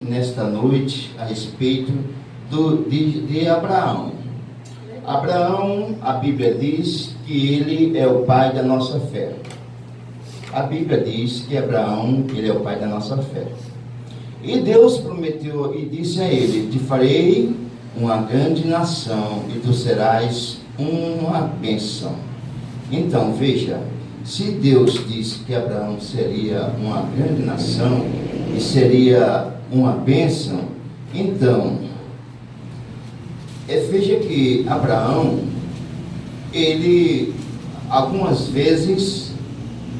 nesta noite a respeito de Abraão. Abraão, a Bíblia diz que ele é o pai da nossa fé. A Bíblia diz que Abraão, ele é o pai da nossa fé. E Deus prometeu e disse a ele: te farei uma grande nação e tu serás uma bênção. Então veja, se Deus disse que Abraão seria uma grande nação e seria uma bênção, então veja que Abraão, ele algumas vezes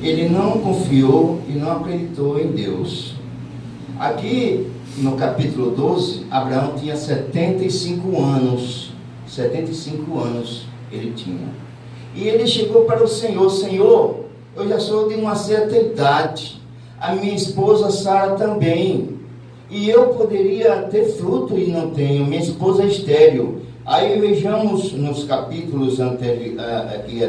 ele não confiou e não acreditou em Deus. Aqui no capítulo 12, Abraão tinha 75 anos. 75 anos ele tinha. E ele chegou para o Senhor: Senhor, eu já sou de uma certa idade, a minha esposa Sara também, e eu poderia ter fruto e não tenho, minha esposa é estéril. Aí vejamos nos capítulos que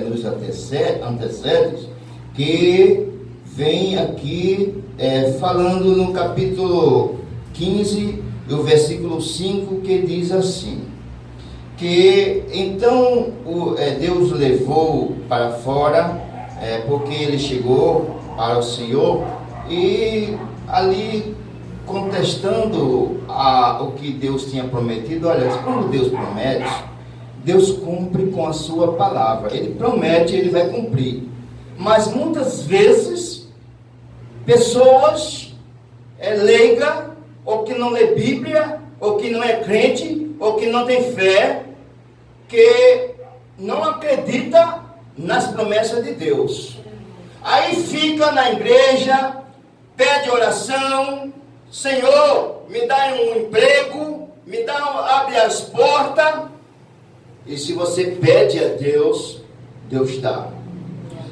nos antecedem, que vem aqui falando no capítulo 15, o versículo 5, que diz assim, que então Deus levou para fora, porque ele chegou para o Senhor, e ali contestando o que Deus tinha prometido. Olha, quando Deus promete, Deus cumpre com a sua palavra. Ele promete, ele vai cumprir. Mas muitas vezes, pessoas leigas, ou que não lê Bíblia, ou que não é crente, ou que não tem fé, que não acredita nas promessas de Deus. Aí fica na igreja, pede oração: Senhor, me dá um emprego, abre as portas. E se você pede a Deus, Deus dá.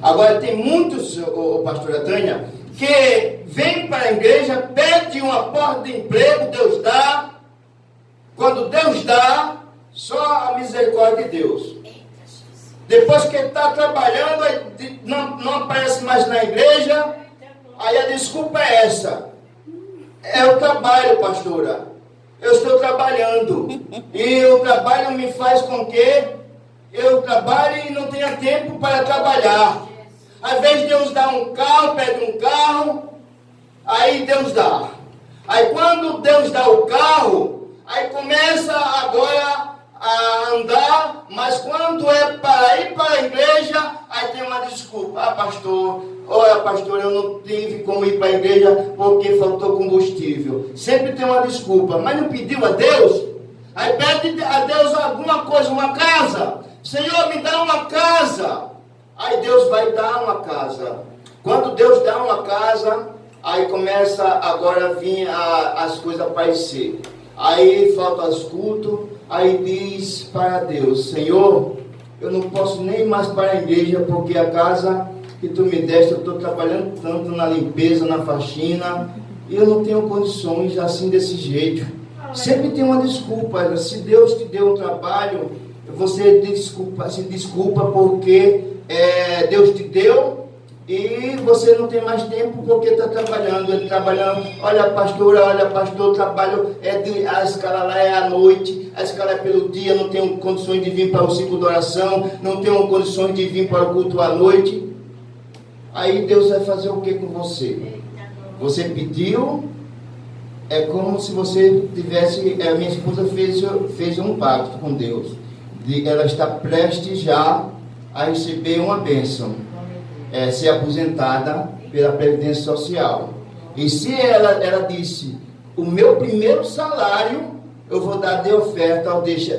Agora tem muitos, pastora Tânia, que vem para a igreja, pede uma porta de emprego, Deus dá. Quando Deus dá, só a misericórdia de Deus. Depois que ele está trabalhando, não aparece mais na igreja, aí a desculpa é essa: é o trabalho, pastora. Eu estou trabalhando. E o trabalho me faz com que eu trabalhe e não tenha tempo para trabalhar. Às vezes Deus dá um carro, pede um carro, aí Deus dá. Aí quando Deus dá o carro, aí começa agora a andar, mas quando é para ir para a igreja, aí tem uma desculpa: pastor, olha pastor, eu não tive como ir para a igreja porque faltou combustível. Sempre tem uma desculpa, mas não pediu a Deus? Aí pede a Deus alguma coisa, uma casa: Senhor, me dá uma casa. Aí Deus vai dar uma casa. Quando Deus dá uma casa, aí começa agora a vir as coisas aparecer. Aí falta os cultos, aí diz para Deus: Senhor, eu não posso nem mais para a igreja, porque a casa que tu me deste, eu estou trabalhando tanto na limpeza, na faxina, e eu não tenho condições assim desse jeito. Sempre tem uma desculpa. Se Deus te deu um trabalho, você se desculpa porque Deus te deu, e você não tem mais tempo porque está trabalhando. Ele trabalhando: olha pastor, o trabalho a escala lá é à noite, a escala é pelo dia, não tenho condições de vir para o ciclo de oração, não tenho condições de vir para o culto à noite. Aí Deus vai fazer o que com você? Você pediu, é como se você tivesse, minha esposa fez um pacto com Deus, ela está prestes já a receber uma bênção, ser aposentada pela Previdência Social. E se ela disse: o meu primeiro salário eu vou dar de oferta,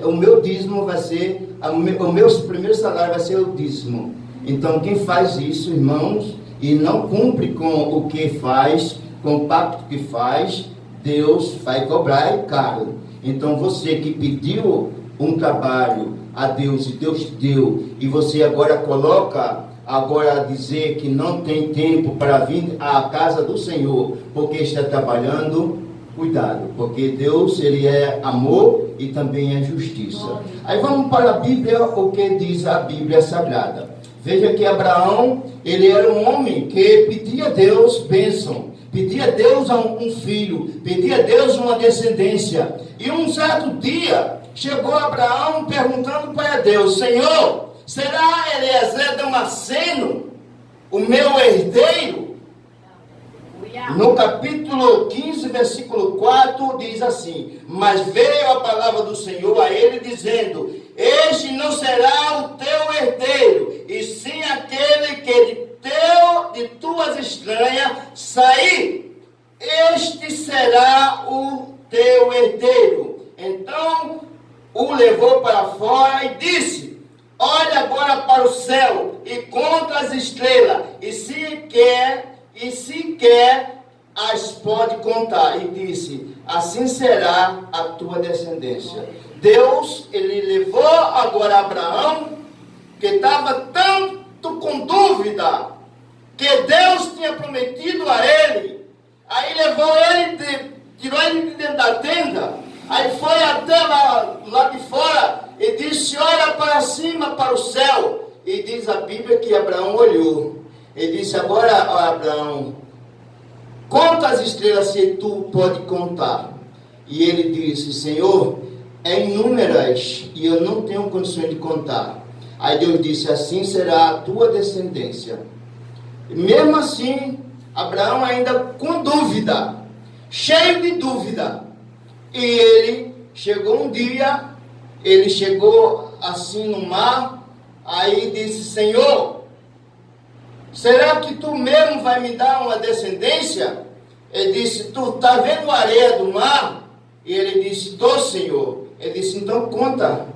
o meu dízimo vai ser, o meu primeiro salário vai ser o dízimo. Então quem faz isso, irmãos, e não cumpre com o que faz, com o pacto que faz, Deus vai cobrar caro. Então você que pediu um trabalho a Deus e Deus te deu, e você agora coloca a dizer que não tem tempo para vir à casa do Senhor porque está trabalhando, cuidado, porque Deus, ele é amor e também é justiça. Aí vamos para a Bíblia, o que diz a Bíblia Sagrada. Veja que Abraão, ele era um homem que pedia a Deus bênção, pedia a Deus um filho, pedia a Deus uma descendência. E um certo dia, chegou Abraão perguntando para Deus: Senhor, será Eliezer Damasceno o meu herdeiro? No capítulo 15, versículo 4, diz assim: mas veio a palavra do Senhor a ele, dizendo: este não será o teu herdeiro, e sim aquele que de tuas estranhas sair, este será o teu herdeiro. Então o levou para fora e disse: olha agora para o céu e conta as estrelas, e se quer as pode contar. E disse: assim será a tua descendência. Deus, ele levou agora Abraão, que estava tanto com dúvida, que Deus tinha prometido a ele. Aí levou ele, tirou ele de dentro da tenda, aí foi até lá de fora, e disse: olha para cima, para o céu. E diz a Bíblia que Abraão olhou, e disse: agora, Abraão, conta as estrelas se tu pode contar. E ele disse: Senhor, é inúmeras, e eu não tenho condições de contar. Aí Deus disse: assim será a tua descendência. E mesmo assim, Abraão ainda com dúvida, cheio de dúvida. E ele chegou um dia, ele chegou assim no mar, aí disse: Senhor, será que tu mesmo vai me dar uma descendência? Ele disse: tu está vendo a areia do mar? E ele disse: tô, Senhor. Ele disse: então conta,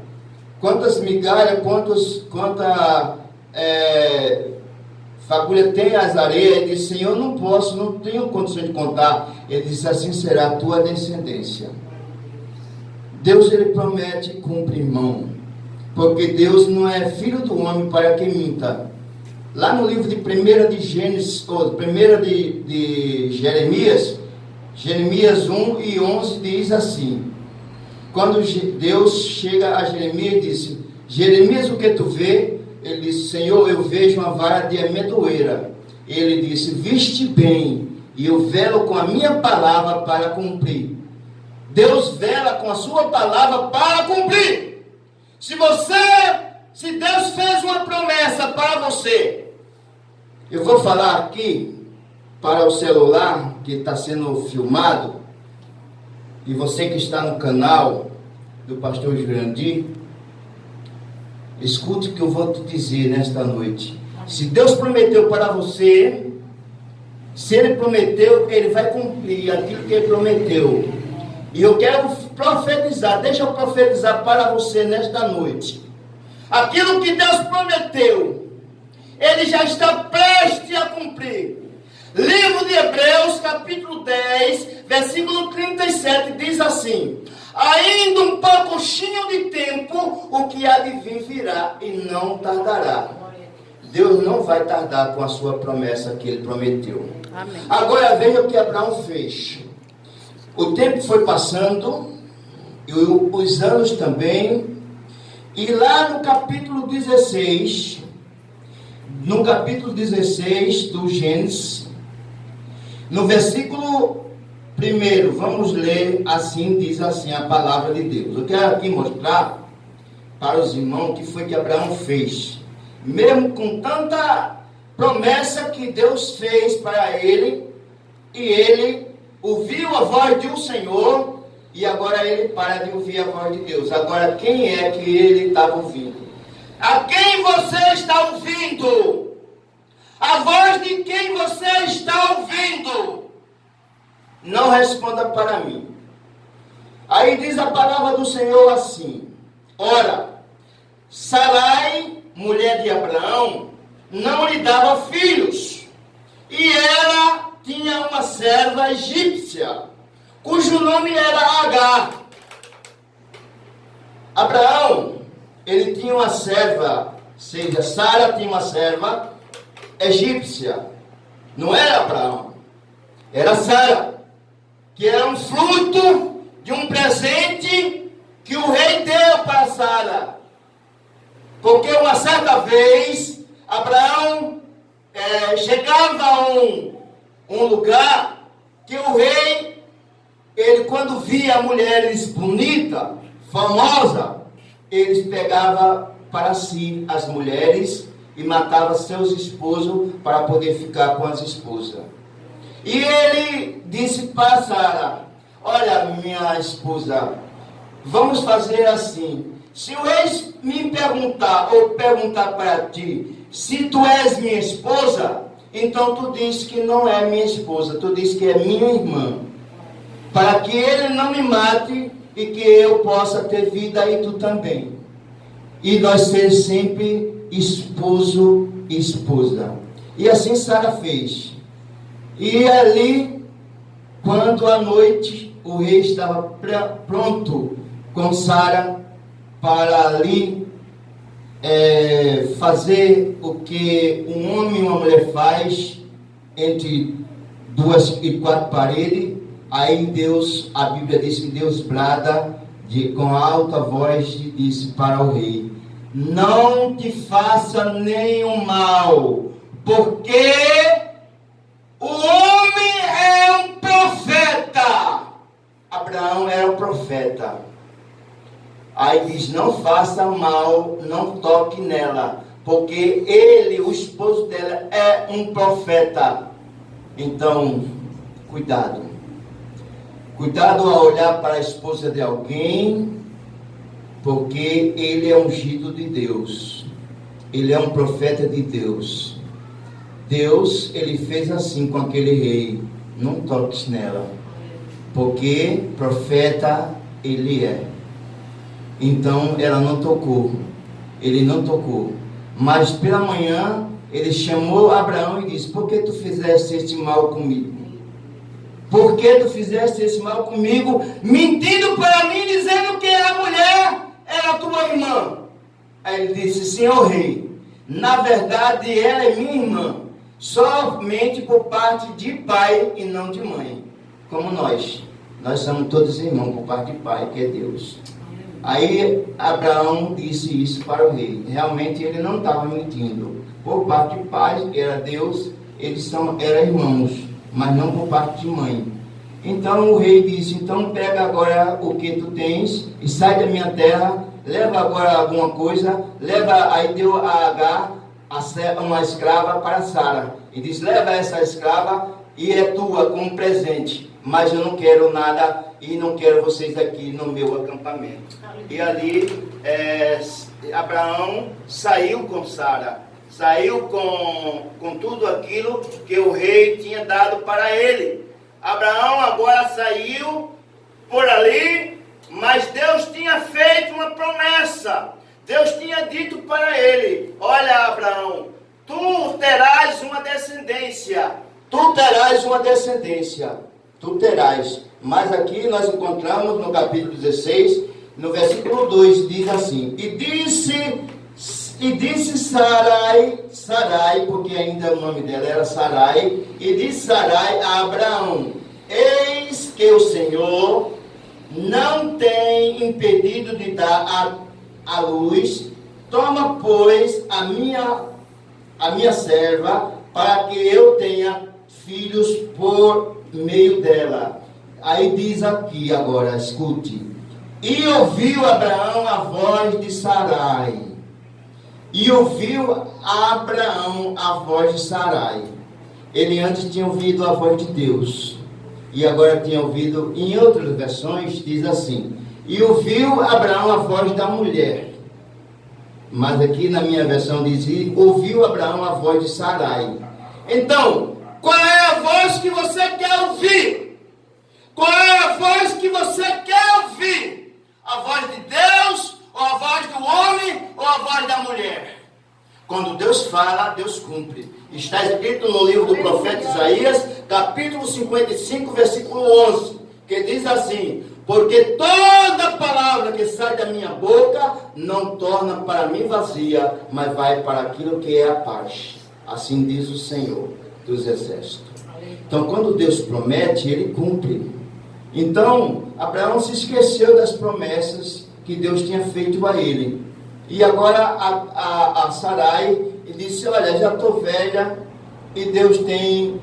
quantas migalhas, quanta fagulha tem as areias. Ele disse: Senhor, não posso, não tenho condições de contar. Ele disse: assim será a tua descendência. Deus, ele promete e cumpre, irmão, porque Deus não é filho do homem para que minta. Lá no livro de 1 de Gênesis, ou 1 de Jeremias, Jeremias 1 e 11 diz assim: quando Deus chega a Jeremias e disse: Jeremias, o que tu vê? Ele disse: Senhor, eu vejo uma vara de amendoeira. Ele disse: viste bem, e eu velo com a minha palavra para cumprir. Deus vela com a sua palavra para cumprir. Se Deus fez uma promessa para você, eu vou falar aqui para o celular que está sendo filmado, e você que está no canal do pastor Jurandir, escute o que eu vou te dizer nesta noite. Se Deus prometeu para você, se Ele prometeu, Ele vai cumprir aquilo que Ele prometeu. E eu quero profetizar, deixa eu profetizar para você nesta noite. Aquilo que Deus prometeu, Ele já está prestes a cumprir. Livro de Hebreus, capítulo 10, versículo 37, diz assim: ainda um pouquinho de tempo, o que há de vir virá e não tardará. Deus não vai tardar com a sua promessa que Ele prometeu. Amém. Agora veja o que Abraão fez. O tempo foi passando, e os anos também, e lá no capítulo 16, do Gênesis, no versículo 1, vamos ler assim, diz assim a palavra de Deus. Eu quero aqui mostrar para os irmãos o que foi que Abraão fez. Mesmo com tanta promessa que Deus fez para ele, e ele ouviu a voz do Senhor, e agora ele para de ouvir a voz de Deus. Agora, quem é que ele estava ouvindo? A quem você está ouvindo? A voz de quem você está ouvindo? Não responda para mim. Aí diz a palavra do Senhor assim: ora, Sarai, mulher de Abraão, não lhe dava filhos, e ela tinha uma serva egípcia, cujo nome era Agar. Abraão, ele tinha uma serva, seja, Sara tinha uma serva egípcia. Não era Abraão, era Sara, que era um fruto de um presente que o rei deu para Sara. Porque uma certa vez, Abraão chegava a um lugar, que o rei, ele quando via mulheres bonitas, famosas, eles pegavam para si as mulheres e matavam seus esposos para poder ficar com as esposas. E ele disse para Sara: olha, minha esposa, vamos fazer assim. Se o rei me perguntar ou perguntar para ti se tu és minha esposa, então tu diz que não é minha esposa, tu diz que é minha irmã, para que ele não me mate e que eu possa ter vida e tu também. E nós ser sempre esposo e esposa. E assim Sara fez. E ali, quando à noite o rei estava pronto com Sara para ali fazer o que um homem e uma mulher faz entre 2 e 4 paredes, aí Deus, a Bíblia diz que Deus brada com alta voz e disse para o rei: não te faça nenhum mal, porque o homem é um profeta. Abraão era um profeta. Aí diz: não faça mal, não toque nela, porque ele, o esposo dela, é um profeta. Então, cuidado. Cuidado a olhar para a esposa de alguém, porque ele é ungido de Deus. Ele é um profeta de Deus. Deus, ele fez assim com aquele rei: não toques nela, porque profeta ele é. Então ela não tocou, ele não tocou. Mas pela manhã ele chamou Abraão e disse: por que tu fizeste este mal comigo? Por que tu fizeste esse mal comigo, mentindo para mim, dizendo que a mulher era tua irmã? Aí ele disse: senhor rei, na verdade ela é minha irmã, somente por parte de pai e não de mãe, como nós somos todos irmãos por parte de pai, que é Deus. Aí Abraão disse isso para o rei. Realmente ele não estava mentindo. Por parte de pai, que era Deus, eles eram irmãos, mas não por parte de mãe. Então o rei disse: então pega agora o que tu tens e sai da minha terra, leva agora alguma coisa, leva. Aí deu a Agar, uma escrava, para Sara, e diz: leva essa escrava e é tua como presente, mas eu não quero nada e não quero vocês aqui no meu acampamento. E ali Abraão saiu com Sara, saiu com tudo aquilo que o rei tinha dado para ele. Abraão agora saiu por ali, mas Deus tinha feito uma promessa. Deus tinha dito para ele: olha, Abraão, tu terás uma descendência. Tu terás uma descendência. Tu terás. Mas aqui nós encontramos no capítulo 16, no versículo 2, diz assim: E disse Sarai, porque ainda o nome dela era Sarai, e disse Sarai a Abraão: eis que o Senhor não tem impedido de dar a luz, toma, pois, a minha serva, para que eu tenha filhos por meio dela. Aí diz aqui agora, escute: e ouviu Abraão a voz de Sarai. E ouviu Abraão a voz de Sarai. Ele antes tinha ouvido a voz de Deus, e agora tinha ouvido, em outras versões diz assim: e ouviu Abraão a voz da mulher. Mas aqui na minha versão diz: e ouviu Abraão a voz de Sarai. Então, qual é a voz que você quer ouvir? Qual é a voz que você quer ouvir? A voz de Deus, ou a voz do homem, ou a voz da mulher? Quando Deus fala, Deus cumpre. Está escrito no livro do profeta Isaías, capítulo 55, versículo 11, que diz assim: porque toda palavra que sai da minha boca não torna para mim vazia, mas vai para aquilo que é a paz. Assim diz o Senhor dos Exércitos. Então, quando Deus promete, Ele cumpre. Então, Abraão se esqueceu das promessas que Deus tinha feito a ele. E agora a Sarai disse: olha, já estou velha e Deus tem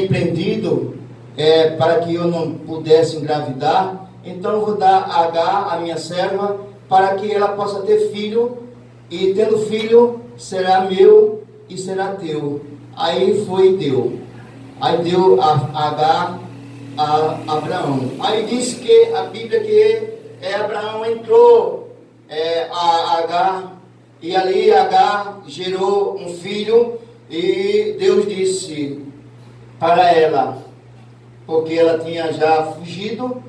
prendido para que eu não pudesse engravidar, então eu vou dar a Agar, a minha serva, para que ela possa ter filho, e tendo filho, será meu e será teu. Aí deu. Aí deu a Agar a Abraão. Aí diz que a Bíblia que Abraão entrou a Agar, e ali Agar gerou um filho, e Deus disse para ela, porque ela tinha já fugido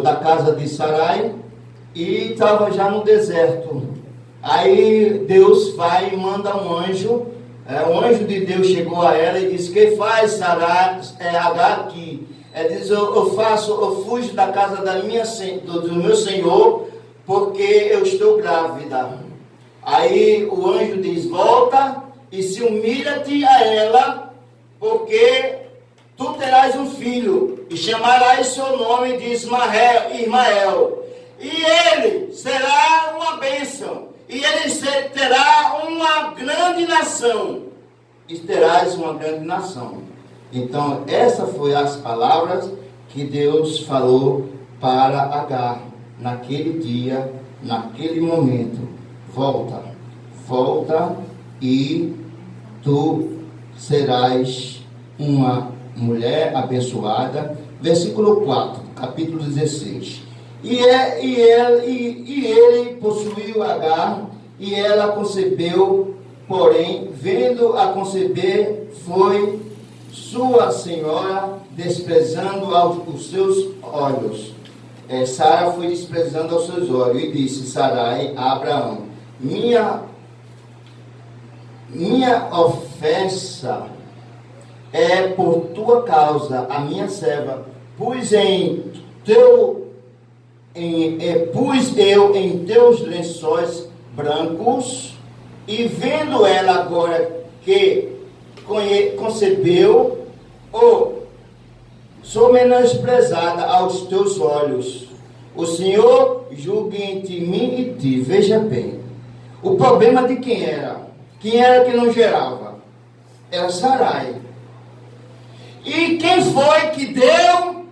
da casa de Sarai e estava já no deserto. Aí Deus vai e manda um anjo. O anjo de Deus chegou a ela e disse: "Que faz Sarai, Agar aqui?" Ela diz: eu fujo da casa do meu Senhor, porque eu estou grávida. Aí o anjo diz: "Volta e se humilha-te a ela, porque tu terás um filho, e chamarás seu nome de Ismael, e ele será uma bênção, e ele terá uma grande nação, e terás uma grande nação." Então, essas foram as palavras que Deus falou para Agar, naquele dia, naquele momento: volta e tu serás uma mulher abençoada. Versículo 4, capítulo 16. E ele possuiu Agar, e ela concebeu, porém, vendo a conceber, foi sua senhora desprezando os seus olhos. Sara foi desprezando aos seus olhos, e disse Sarai a Abraão: minha ofensa é por tua causa, a minha serva, pus eu em teus lençóis brancos, e vendo ela agora que concebeu, sou menosprezada aos teus olhos. O Senhor julgue entre mim e ti. Veja bem, o problema de quem era? Quem era que não gerava? Era Sarai. E quem foi que deu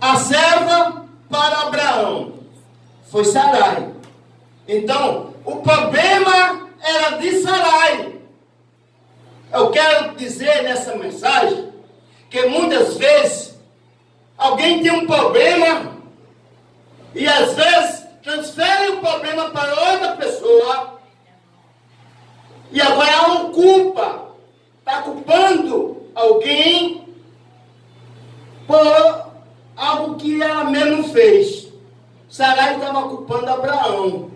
a serva para Abraão? Foi Sarai. Então, o problema era de Sarai. Eu quero dizer nessa mensagem que muitas vezes alguém tem um problema e às vezes transfere o problema para outra pessoa, e agora há uma culpa, está culpando alguém por algo que ela mesmo fez. Sarai estava culpando Abraão,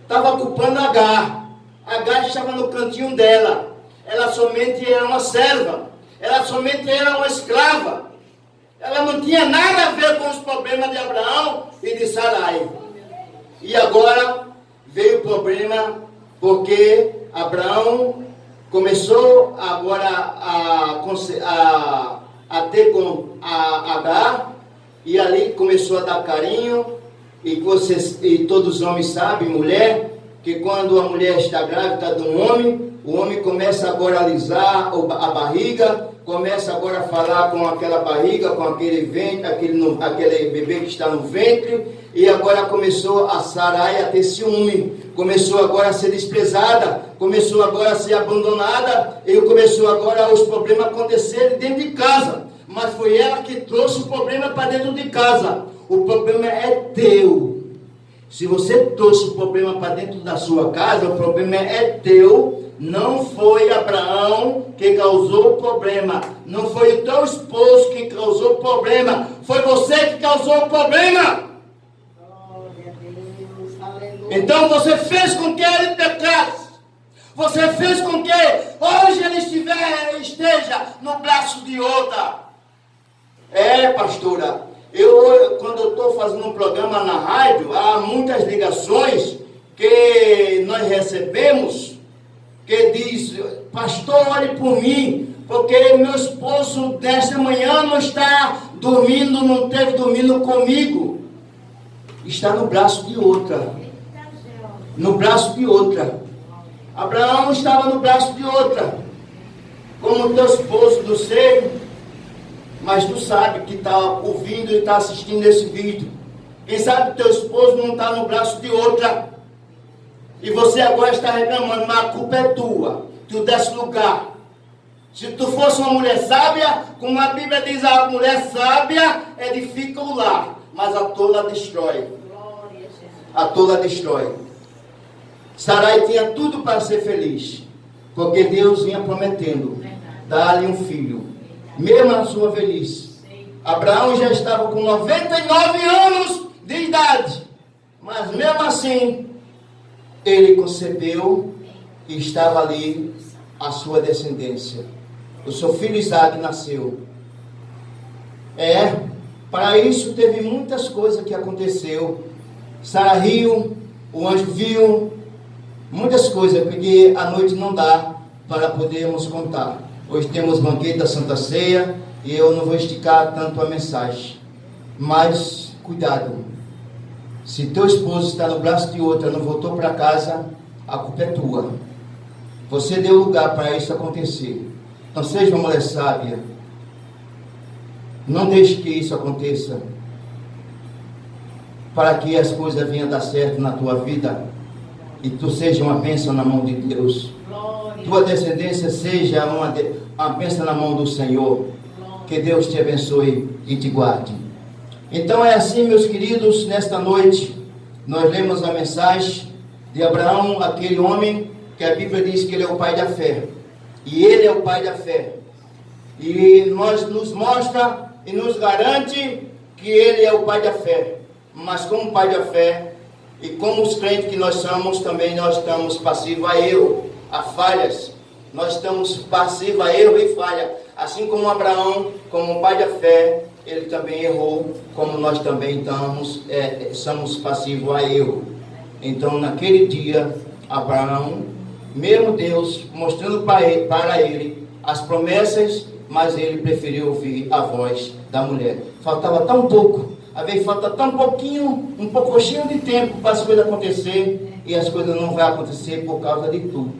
estava culpando Agar. Agar estava no cantinho dela. Ela somente era uma serva, ela somente era uma escrava. Ela não tinha nada a ver com os problemas de Abraão e de Sarai. E agora veio o problema, porque Abraão começou agora a ter com Agar, e ali começou a dar carinho, e todos os homens sabem, mulher, que quando a mulher está grávida de um homem, o homem começa agora a alisar a barriga, começa agora a falar com aquela barriga, com aquele ventre, aquele bebê que está no ventre, e agora começou a Sarai a ter ciúme, começou agora a ser desprezada, começou agora a ser abandonada, e começou agora os problemas acontecerem dentro de casa. Mas foi ela que trouxe o problema para dentro de casa. O problema é teu. Se você trouxe o problema para dentro da sua casa, o problema é teu. Não foi Abraão que causou o problema. Não foi o teu esposo que causou o problema. Foi você que causou o problema. Glória a Deus, aleluia. Então você fez com que ele pecasse. Você fez com que hoje ele esteja no braço de outra. Pastora, quando eu estou fazendo um programa na rádio, há muitas ligações que nós recebemos, que diz: pastor, ore por mim, porque meu esposo desta manhã não está dormindo, não teve dormindo comigo. Está no braço de outra. No braço de outra. Abraão estava no braço de outra. Como teu esposo, não sei. Mas tu sabe que está ouvindo e está assistindo esse vídeo. Quem sabe teu esposo não está no braço de outra. E você agora está reclamando, mas a culpa é tua. Tu desse lugar. Se tu fosse uma mulher sábia, como a Bíblia diz, a mulher sábia edifica o lar, mas a tola destrói. A tola destrói. Sarai tinha tudo para ser feliz, porque Deus vinha prometendo dar-lhe um filho, mesmo na sua velhice. Abraão já estava com 99 anos de idade, mas mesmo assim, ele concebeu e estava ali a sua descendência. O seu filho Isaac nasceu. Para isso teve muitas coisas que aconteceu. Sara riu, o anjo viu, muitas coisas, porque a noite não dá para podermos contar. Hoje temos banquete da Santa Ceia e eu não vou esticar tanto a mensagem. Mas, cuidado. Se teu esposo está no braço de outra, não voltou para casa, a culpa é tua. Você deu lugar para isso acontecer. Então seja uma mulher sábia. Não deixe que isso aconteça. Para que as coisas venham dar certo na tua vida. E tu seja uma bênção na mão de Deus. Glória. Tua descendência seja uma bênção na mão do Senhor. Glória. Que Deus te abençoe e te guarde. Então é assim, meus queridos, nesta noite, nós lemos a mensagem de Abraão, aquele homem que a Bíblia diz que ele é o pai da fé. E ele é o pai da fé. E nos mostra e nos garante que ele é o pai da fé. Mas como pai da fé, e como os crentes que nós somos, também nós estamos passivos a erro, a falhas. Nós estamos passivos a erro e falha. Assim como Abraão, como pai da fé, ele também errou, como nós também somos passivos a erro. Então, naquele dia, Abraão, mesmo Deus mostrando para ele as promessas, mas ele preferiu ouvir a voz da mulher. Faltava tão pouco, às vezes falta tão pouquinho, um pouquinho de tempo para as coisas acontecer, e as coisas não vão acontecer por causa de tu,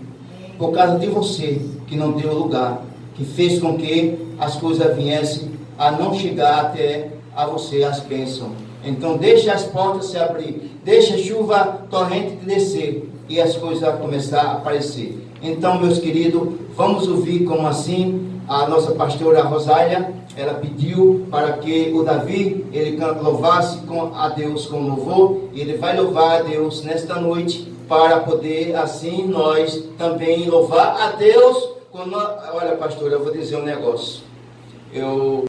por causa de você, que não deu lugar, que fez com que as coisas viessem a não chegar até a você as bênçãos. Então deixe as portas se abrir, deixe a chuva torrente descer e as coisas vão começar a aparecer. Então, meus queridos, vamos ouvir como assim a nossa pastora Rosália, ela pediu para que o Davi, ele louvasse a Deus com louvor, e ele vai louvar a Deus nesta noite, para poder assim nós também louvar a Deus. Olha, pastor, eu vou dizer um negócio.